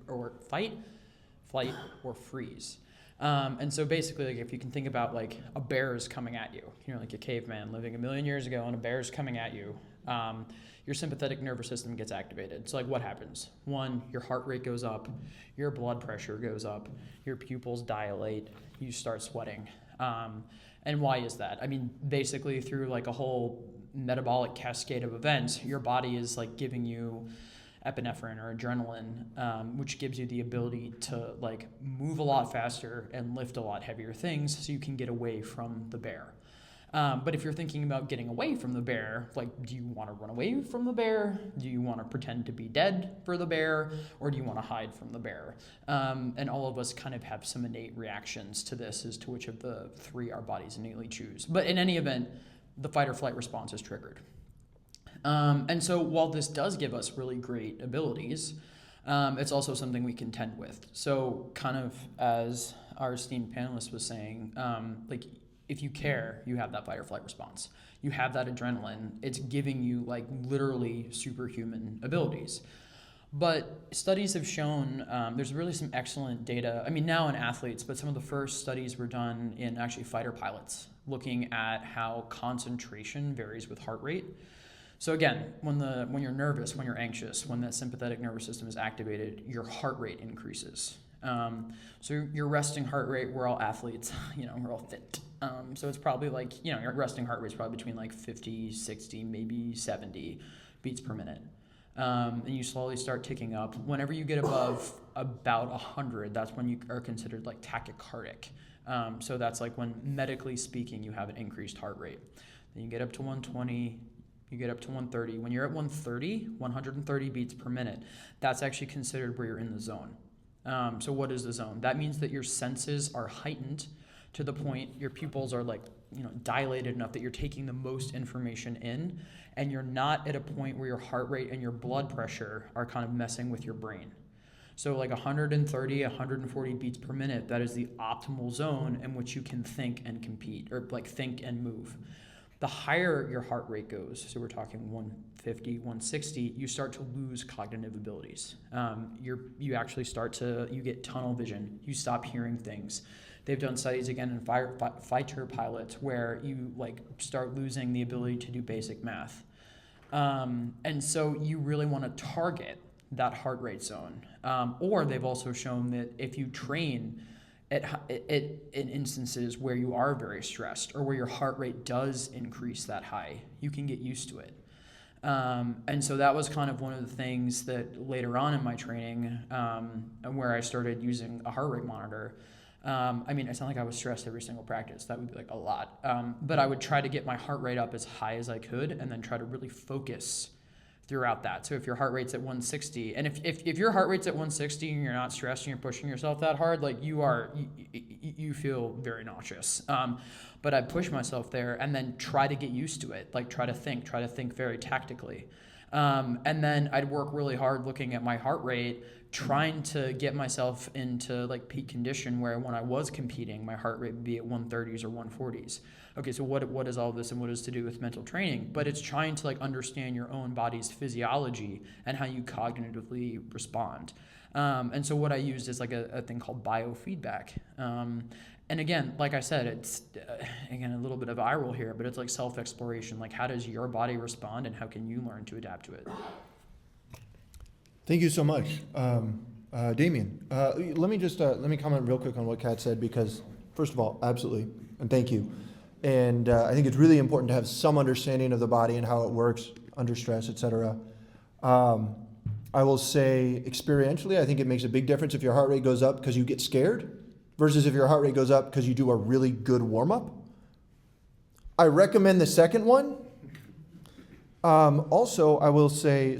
or freeze. And so basically, like, if you can think about like a bear is coming at you, like a caveman living a million years ago and a bear is coming at you, your sympathetic nervous system gets activated. So like what happens? 1, your heart rate goes up, your blood pressure goes up, your pupils dilate, you start sweating. And why is that? I mean, basically through like a whole metabolic cascade of events, your body is like giving you epinephrine or adrenaline, which gives you the ability to like move a lot faster and lift a lot heavier things so you can get away from the bear. But if you're thinking about getting away from the bear, like, do you want to run away from the bear? Do you want to pretend to be dead for the bear? Or do you want to hide from the bear? And all of us kind of have some innate reactions to this as to which of the 3 our bodies innately choose. But in any event, the fight or flight response is triggered. And so while this does give us really great abilities, it's also something we contend with. So kind of as our esteemed panelist was saying, like, if you care, you have that fight or flight response. You have that adrenaline. It's giving you like literally superhuman abilities. But studies have shown there's really some excellent data. I mean, now in athletes, but some of the first studies were done in actually fighter pilots, looking at how concentration varies with heart rate. So again, when you're nervous, when you're anxious, when that sympathetic nervous system is activated, your heart rate increases. So your resting heart rate, we're all athletes, we're all fit. So it's probably like, your resting heart rate is probably between like 50, 60, maybe 70 beats per minute. And you slowly start ticking up. Whenever you get above about 100, that's when you are considered like tachycardic. So that's like when medically speaking, you have an increased heart rate. Then you get up to 120, you get up to 130. When you're at 130 beats per minute, that's actually considered where you're in the zone. So what is the zone? That means that your senses are heightened to the point your pupils are like, dilated enough that you're taking the most information in, and you're not at a point where your heart rate and your blood pressure are kind of messing with your brain. So like 130, 140 beats per minute, that is the optimal zone in which you can think and compete, or like think and move. The higher your heart rate goes, so we're talking 150, 160, you start to lose cognitive abilities. You actually you get tunnel vision. You stop hearing things. They've done studies again in fighter pilots where you like start losing the ability to do basic math. And so you really want to target that heart rate zone. Or they've also shown that if you train in instances where you are very stressed or where your heart rate does increase that high, you can get used to it. And so that was kind of one of the things that later on in my training, where I started using a heart rate monitor. It's not like I was stressed every single practice. That would be like a lot. But I would try to get my heart rate up as high as I could and then try to really focus throughout that. So if your heart rate's at 160, and if your heart rate's at 160 and you're not stressed and you're pushing yourself that hard, like you feel very nauseous. But I push myself there and then try to get used to it, like try to think very tactically. And then I'd work really hard looking at my heart rate, trying to get myself into like peak condition where when I was competing, my heart rate would be at 130s or 140s. Okay, so what is all this and what is to do with mental training? But it's trying to like understand your own body's physiology and how you cognitively respond. And so what I used is like a thing called biofeedback. And again, like I said, it's again a little bit of eye roll here, but it's like self-exploration. Like how does your body respond and how can you learn to adapt to it? Thank you so much, Damien. Let me comment real quick on what Kat said, because first of all, absolutely, and thank you. And I think it's really important to have some understanding of the body and how it works under stress, etc. I will say experientially, I think it makes a big difference if your heart rate goes up because you get scared versus if your heart rate goes up because you do a really good warm-up. I recommend the second one. Also, I will say,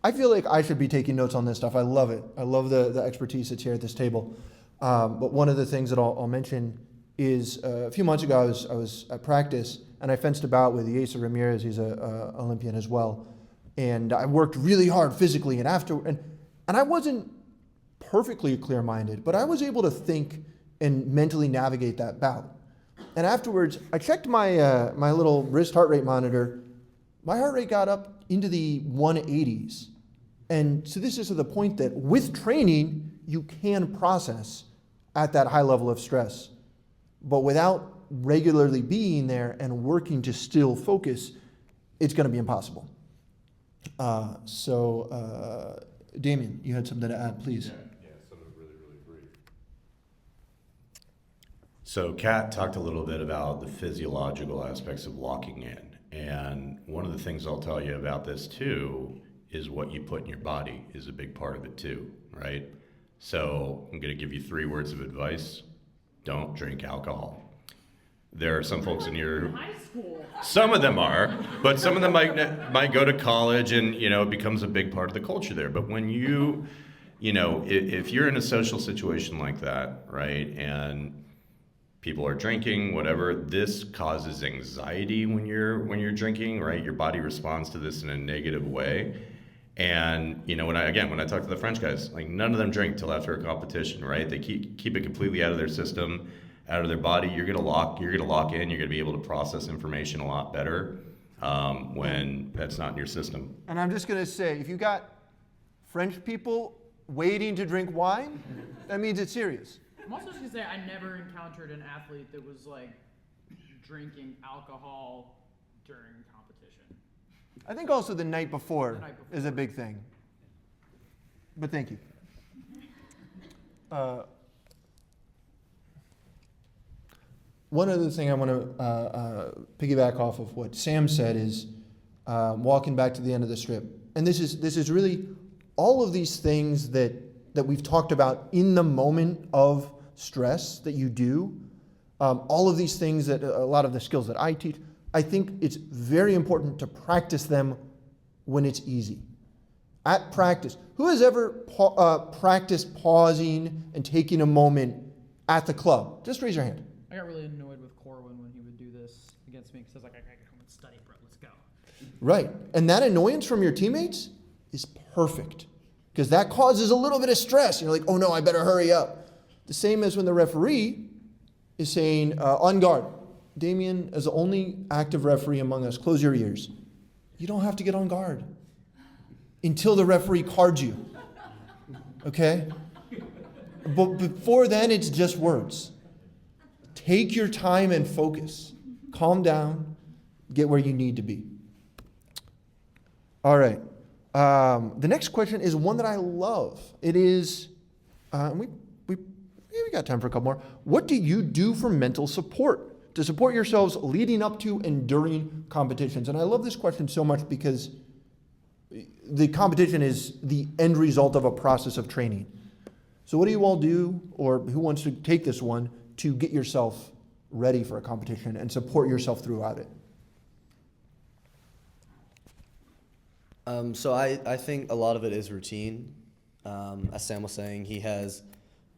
I feel like I should be taking notes on this stuff. I love it. I love the expertise that's here at this table. But one of the things that I'll mention is a few months ago I was at practice and I fenced about with Yesa Ramirez. He's a Olympian as well. And I worked really hard physically and I wasn't perfectly clear-minded, but I was able to think and mentally navigate that bout. And afterwards, I checked my my little wrist heart rate monitor. My heart rate got up into the 180s. And so this is to the point that with training, you can process at that high level of stress. But without regularly being there and working to still focus, it's going to be impossible. Damien, you had something to add, please. Yeah, something really, really brief. So Kat talked a little bit about the physiological aspects of locking in. And one of the things I'll tell you about this too is what you put in your body is a big part of it too, right? So I'm going to give you 3 words of advice. Don't drink alcohol. There are some folks in here, some of them are, but some of them might go to college and, it becomes a big part of the culture there. But when if you're in a social situation like that, right, and people are drinking, whatever, this causes anxiety when you're drinking, right? Your body responds to this in a negative way. And, when I talk to the French guys, like none of them drink till after a competition, right? They keep it completely out of their system, out of their body. You're gonna lock in. You're gonna be able to process information a lot better when that's not in your system. And I'm just gonna say, if you got French people waiting to drink wine, that means it's serious. I'm also just gonna say I never encountered an athlete that was like drinking alcohol during competition. I think also the night before is a big thing. But thank you. One other thing I want to piggyback off of what Sam said is walking back to the end of the strip. And this is really all of these things that we've talked about in the moment of stress that you do. All of these things that a lot of the skills that I teach, I think it's very important to practice them when it's easy. At practice, who has ever practiced pausing and taking a moment at the club? Just raise your hand. I got really annoyed with Corwin when he would do this against me because I was like, I gotta come and study, bro. Let's go. Right. And that annoyance from your teammates is perfect because that causes a little bit of stress. You're like, oh no, I better hurry up. The same as when the referee is saying, on guard. Damien, as the only active referee among us, close your ears. You don't have to get on guard until the referee cards you. Okay? But before then, it's just words. Take your time and focus. Calm down. Get where you need to be. All right. The next question is one that I love. It is, we got time for a couple more. What do you do for mental support to support yourselves leading up to and during competitions? And I love this question so much because the competition is the end result of a process of training. So what do you all do, or who wants to take this one, to get yourself ready for a competition and support yourself throughout it? So I think a lot of it is routine. As Sam was saying, he has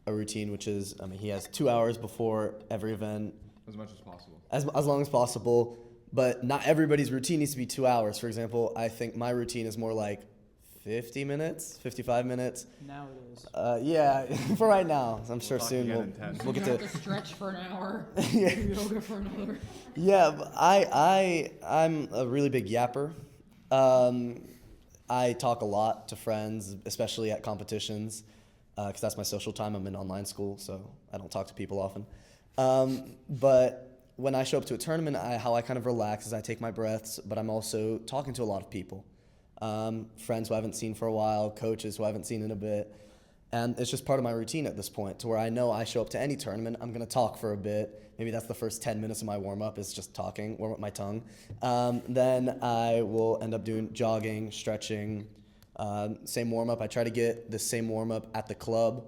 a routine, which is, he has 2 hours before every event. As much as possible. As long as possible, but not everybody's routine needs to be 2 hours. For example, I think my routine is more like 50 minutes, 55 minutes. Now it is. Yeah, for right now. I'm sure soon we'll get You to. have to stretch for an hour. Yeah. Do yoga for another. Yeah, but I'm a really big yapper. I talk a lot to friends, especially at competitions, because that's my social time. I'm in online school, so I don't talk to people often. But when I show up to a tournament, how I kind of relax is I take my breaths, but I'm also talking to a lot of people. Friends who I haven't seen for a while, coaches who I haven't seen in a bit. And it's just part of my routine at this point, to where I know I show up to any tournament, I'm going to talk for a bit. Maybe that's the first 10 minutes of my warm-up is just talking, warm up my tongue. Then I will end up doing jogging, stretching, same warm-up. I try to get the same warm-up at the club.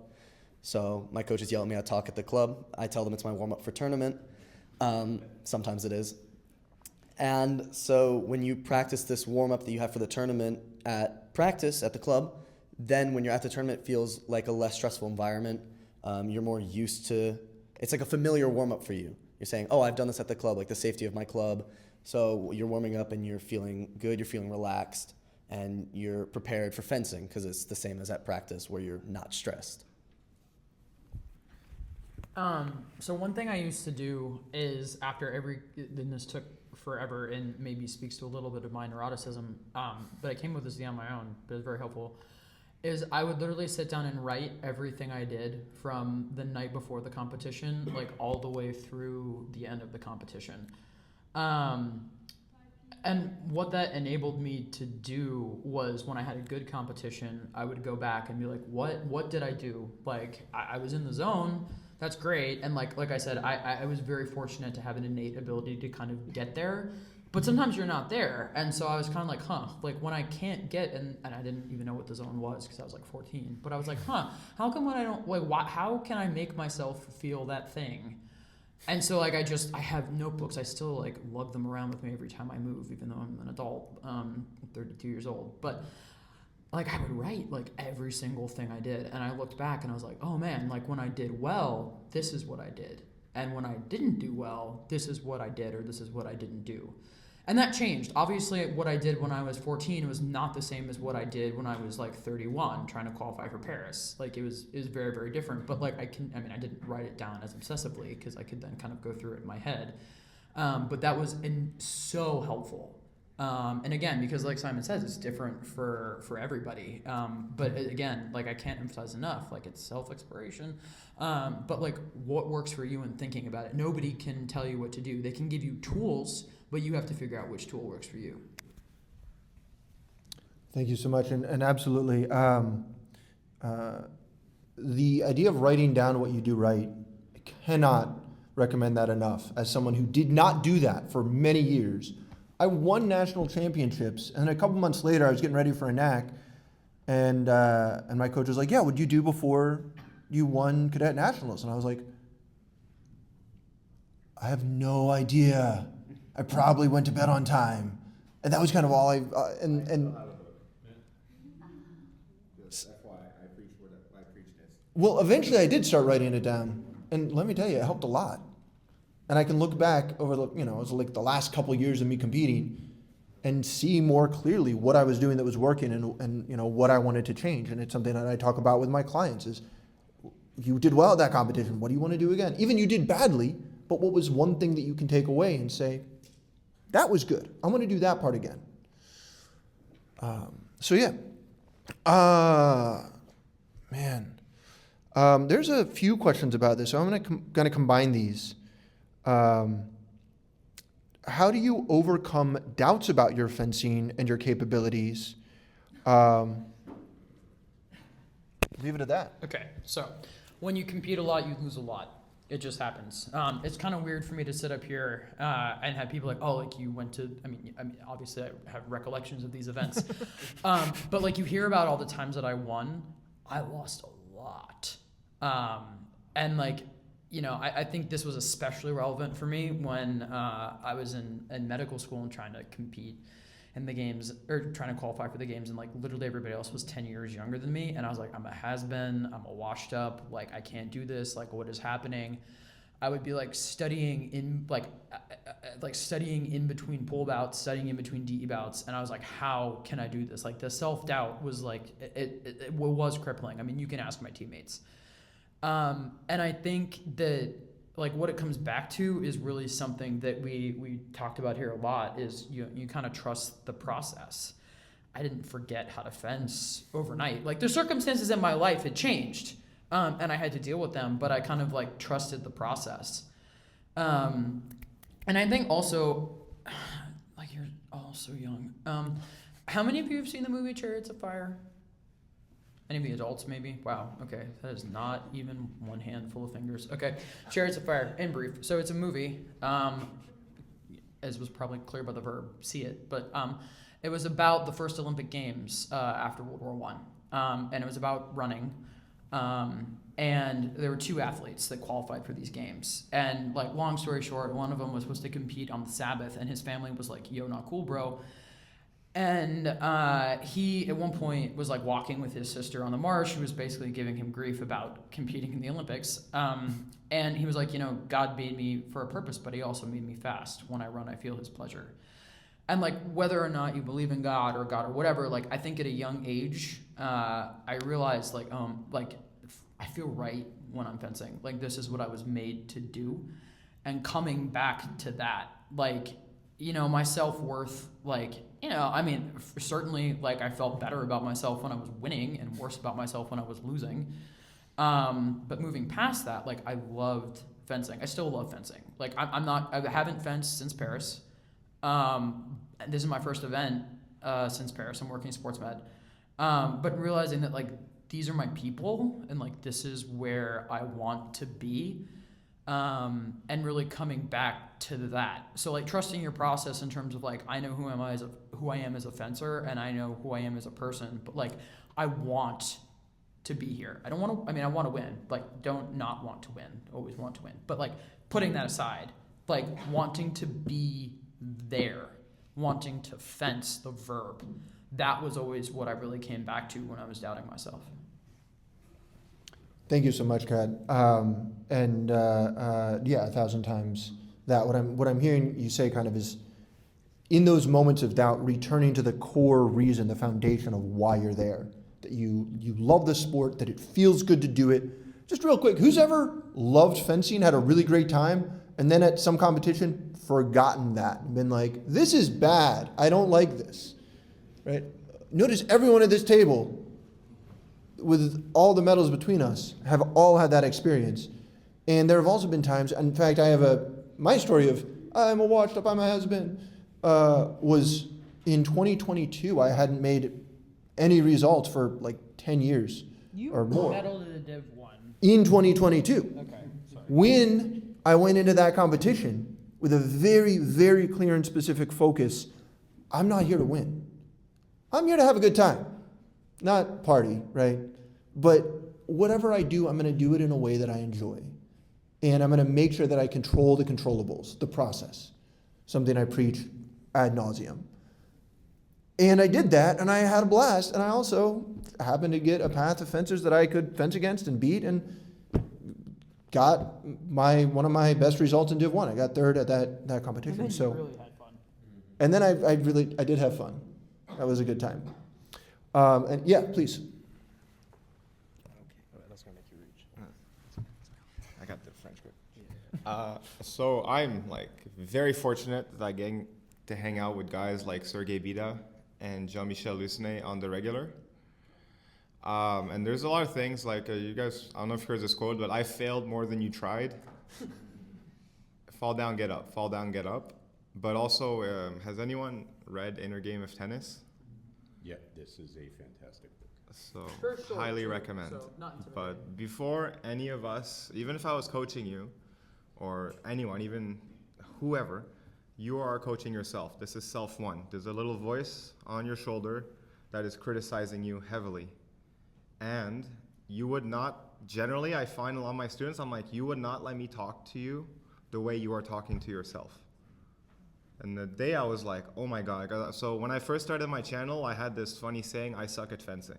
So my coaches yell at me, I talk at the club. I tell them it's my warm-up for tournament. Sometimes it is. And so when you practice this warm-up that you have for the tournament at practice at the club, then when you're at the tournament, it feels like a less stressful environment. You're more used to, it's like a familiar warm-up for you. You're saying, oh, I've done this at the club, like the safety of my club. So you're warming up and you're feeling good, you're feeling relaxed, and you're prepared for fencing because it's the same as at practice where you're not stressed. So one thing I used to do is after then this took forever and maybe speaks to a little bit of my neuroticism, but I came with this on my own, but it's very helpful, is I would literally sit down and write everything I did from the night before the competition, like all the way through the end of the competition. And what that enabled me to do was when I had a good competition, I would go back and be like, what did I do? Like, I was in the zone. That's great. And like I said, I was very fortunate to have an innate ability to kind of get there. But sometimes you're not there. And so I was kind of like, like when I can't get, and I didn't even know what the zone was because I was like 14. But I was like, how come when I don't, like, how can I make myself feel that thing? And so like I have notebooks. I still like lug them around with me every time I move, even though I'm an adult, 32 years old. But like I would write like every single thing I did. And I looked back and I was like, oh man, like when I did well, this is what I did. And when I didn't do well, this is what I did, or this is what I didn't do. And that changed. Obviously, what I did when I was 14 was not the same as what I did when I was like 31 trying to qualify for Paris. Like it was very, very different. But like I didn't write it down as obsessively because I could then kind of go through it in my head. But that was so helpful. And again, because like Simon says, it's different for everybody. But again, like I can't emphasize enough, like it's self-exploration. But like what works for you and thinking about it. Nobody can tell you what to do. They can give you tools, but you have to figure out which tool works for you. Thank you so much. And absolutely, the idea of writing down what you do right, I cannot recommend that enough. As someone who did not do that for many years, I won national championships, and a couple months later, I was getting ready for a NAC, and my coach was like, yeah, what'd you do before you won cadet nationals? And I was like, I have no idea. I probably went to bed on time. And that was kind of all Just FYI, I preach this. well, eventually I did start writing it down. And let me tell you, it helped a lot. And I can look back over the, it was like the last couple of years of me competing and see more clearly what I was doing that was working and what I wanted to change. And it's something that I talk about with my clients is, you did well at that competition. What do you want to do again? Even you did badly, but what was one thing that you can take away and say, that was good. I want to do that part again. There's a few questions about this, so I'm going to combine these. How do you overcome doubts about your fencing and your capabilities? Leave it at that. Okay, so when you compete a lot, you lose a lot. It just happens. It's kind of weird for me to sit up here and have people like, oh, like you went to, I mean, obviously I have recollections of these events. But like you hear about all the times that I won, I lost a lot. And like, I think this was especially relevant for me when I was in medical school and trying to compete in the games, or trying to qualify for the games, and like literally everybody else was 10 years younger than me, and I was like, I'm a has-been, I'm a washed up, like I can't do this, like what is happening? I would be like studying in between pole bouts, studying in between DE bouts, and I was like, how can I do this? Like the self-doubt was like, it was crippling. I mean, you can ask my teammates. And I think that like what it comes back to is really something that we talked about here a lot is you kind of trust the process. I didn't forget how to fence overnight. Like the circumstances in my life had changed, and I had to deal with them, but I kind of like trusted the process. And I think also, like you're all so young. How many of you have seen the movie Chariots of Fire? Any of the adults, maybe? Wow, okay. That is not even one handful of fingers. Okay, Chariots of Fire, in brief. So it's a movie, as was probably clear by the verb, see it. But it was about the first Olympic Games after World War I. And it was about running. And there were two athletes that qualified for these games. And like, long story short, one of them was supposed to compete on the Sabbath, and his family was like, yo, not cool, bro. And he, at one point, was like walking with his sister on the marsh, who was basically giving him grief about competing in the Olympics. And he was like, God made me for a purpose, but he also made me fast. When I run, I feel his pleasure. And like, whether or not you believe in God or whatever, like, I think at a young age, I realized like I feel right when I'm fencing. Like, this is what I was made to do. And coming back to that, like, my self-worth, like, certainly, like, I felt better about myself when I was winning and worse about myself when I was losing. But moving past that, like, I loved fencing. I still love fencing. Like, I haven't fenced since Paris. This is my first event since Paris. I'm working sports med. But realizing that, like, these are my people and, like, this is where I want to be. And really coming back to that. So like trusting your process in terms of like, I know who I am as a fencer, and I know who I am as a person, but like, I want to be here. I want to win. Like, don't not want to win, always want to win. But like, putting that aside, like wanting to be there, wanting to fence, the verb, that was always what I really came back to when I was doubting myself. Thank you so much, Kat. Yeah, 1,000 times that. What I'm hearing you say kind of is, in those moments of doubt, returning to the core reason, the foundation of why you're there. That you love the sport, that it feels good to do it. Just real quick, who's ever loved fencing, had a really great time, and then at some competition forgotten that and been like, this is bad, I don't like this, right? Notice everyone at this table, with all the medals between us, have all had that experience. And there have also been times, in fact, I have my story of, I'm a washed up, I'm a has-been, was in 2022, I hadn't made any results for like 10 years or more. You medaled in the Div 1. In 2022. Okay, sorry. When I went into that competition with a very, very clear and specific focus, I'm not here to win. I'm here to have a good time. Not party, right? But whatever I do, I'm going to do it in a way that I enjoy. And I'm going to make sure that I control the controllables, the process, something I preach ad nauseum. And I did that, and I had a blast, and I also happened to get a path of fencers that I could fence against and beat, and got one of my best results in Div 1. I got third at that competition. And then So, you really had fun. and then I did have fun. That was a good time. And yeah, please. Okay, that's gonna make you reach. I got the French grip. So I'm like very fortunate that I get to hang out with guys like Sergey Bida and Jean-Michel Lucenay on the regular. And there's a lot of things like you guys, I don't know if you heard this quote, but I failed more than you tried. Fall down, get up. Fall down, get up. But also, has anyone read Inner Game of Tennis? Yeah, this is a fantastic book. So For sure, highly too. recommend. So, not intimidating. But before any of us, even if I was coaching you, or anyone, even whoever, you are coaching yourself. This is self one. There's a little voice on your shoulder that is criticizing you heavily. And you would not, generally I find a lot of my students, I'm like, you would not let me talk to you the way you are talking to yourself. And the day I was like, oh my God. So when I first started my channel, I had this funny saying, I suck at fencing.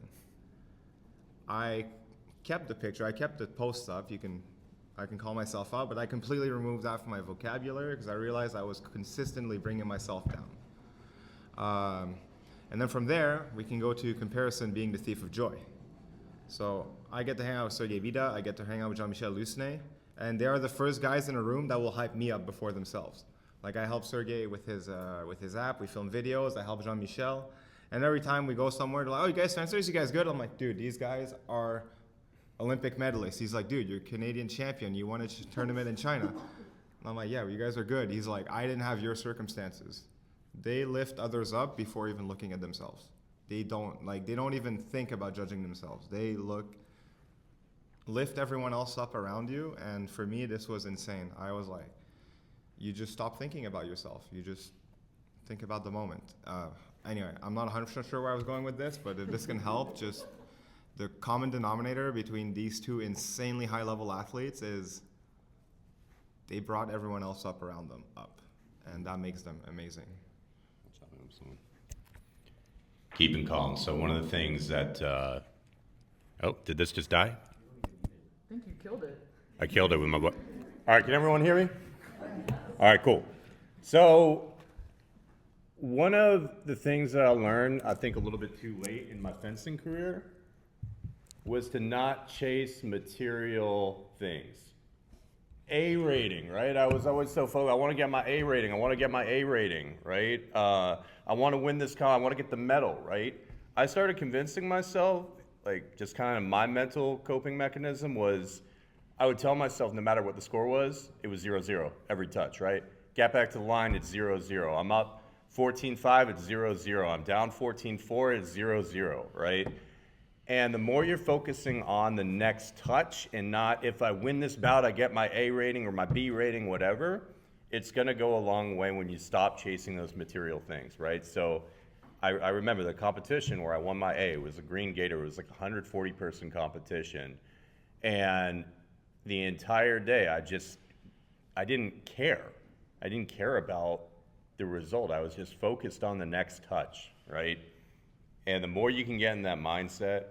I kept the picture, I kept the post up, I can call myself out, but I completely removed that from my vocabulary because I realized I was consistently bringing myself down. And then from there, we can go to comparison being the thief of joy. So I get to hang out with Sergey Bida, I get to hang out with Jean-Michel Lucenay, and they are the first guys in a room that will hype me up before themselves. Like I help Sergey with his app, we film videos, I help Jean-Michel, and every time we go somewhere, they're like, oh, you guys fencers, you guys good? I'm like, dude, these guys are Olympic medalists. He's like, dude, you're Canadian champion, you won a tournament in China. And I'm like, yeah, well, you guys are good. He's like, I didn't have your circumstances. They lift others up before even looking at themselves. They don't even think about judging themselves. They lift everyone else up around you, and for me, this was insane. I was like, you just stop thinking about yourself. You just think about the moment. Anyway, I'm not 100% sure where I was going with this, but if this can help, just the common denominator between these two insanely high-level athletes is they brought everyone else up around them up, and that makes them amazing. Keeping calm. So one of the things that, oh, did this just die? I think you killed it. I killed it with my book. All right, can everyone hear me? All right, cool. So one of the things that I learned, I think a little bit too late in my fencing career, was to not chase material things. A rating, right? I was always so focused. I want to get my A rating. I want to get my A rating, right? I want to win this I want to get the medal, right? I started convincing myself, like just kind of my mental coping mechanism was, I would tell myself no matter what the score was, it was 0-0 every touch, right? Get back to the line, it's 0-0. I'm up 14-5, it's 0-0. I'm down 14-4, it's 0-0, right? And the more you're focusing on the next touch and not if I win this bout, I get my A rating or my B rating, whatever, it's going to go a long way when you stop chasing those material things, right? So I remember the competition where I won my A. It was a Green Gator. It was like a 140-person competition. And the entire day, I didn't care. I didn't care about the result. I was just focused on the next touch, right? And the more you can get in that mindset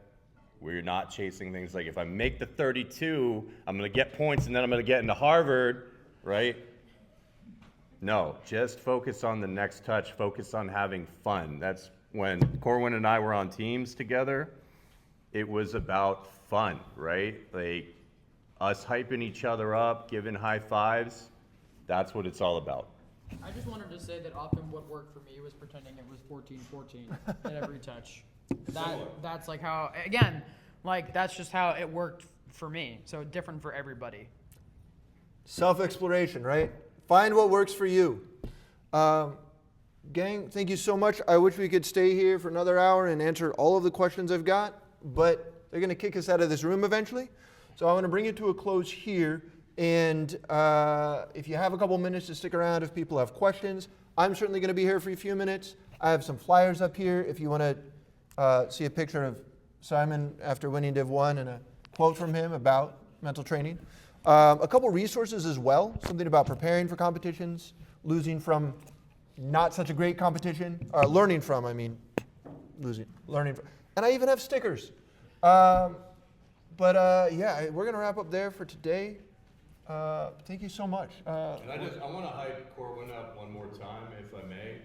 where you're not chasing things like if I make the 32, I'm going to get points and then I'm going to get into Harvard, right? No, just focus on the next touch, focus on having fun. That's when Corwin and I were on teams together, it was about fun, right? Like us hyping each other up, giving high fives, that's what it's all about. I just wanted to say that often what worked for me was pretending it was 14-14 at every touch. That's like how, again, like that's just how it worked for me. So different for everybody. Self-exploration, right? Find what works for you. Gang, thank you so much. I wish we could stay here for another hour and answer all of the questions I've got, but they're going to kick us out of this room eventually. So I'm going to bring it to a close here. And if you have a couple minutes to stick around, if people have questions, I'm certainly going to be here for a few minutes. I have some flyers up here if you want to see a picture of Simon after winning Div 1 and a quote from him about mental training. A couple resources as well, something about preparing for competitions, losing from not such a great competition, or learning from, learning from. And I even have stickers. Yeah, we're going to wrap up there for today. Thank you so much. And I want to hype Corwin up one more time, if I may.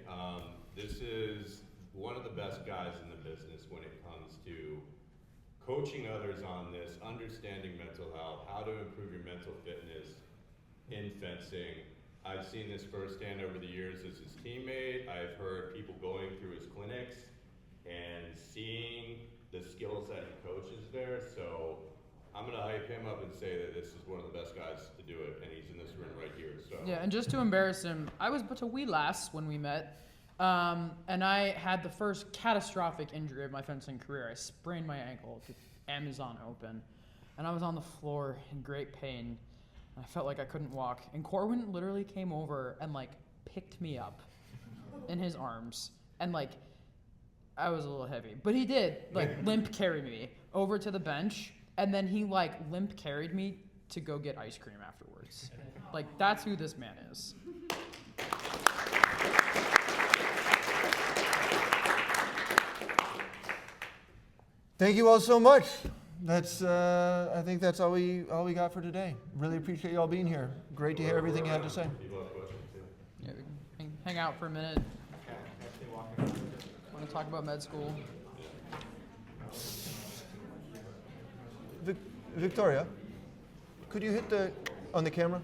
This is one of the best guys in the business when it comes to coaching others on this, understanding mental health, how to improve your mental fitness in fencing. I've seen this firsthand over the years as his teammate. I've heard people going through his clinics and seeing the skills that he coaches there. So I'm going to hype him up and say that this is one of the best guys to do it, and he's in this room right here. So Yeah, and just to embarrass him, I was but a wee lass when we met, and I had the first catastrophic injury of my fencing career. I sprained my ankle at the Amazon Open, and I was on the floor in great pain. I felt like I couldn't walk, and Corwin literally came over and like picked me up in his arms, and like I was a little heavy, but he did like limp carry me over to the bench, and then he like limp carried me to go get ice cream afterwards. Like that's who this man is. Thank you all so much. That's I think that's all we got for today. Really appreciate you all being here. Great to hear everything you had to say. people have questions too. Yeah, we can hang out for a minute. Want to talk about med school? Victoria, could you hit on the camera?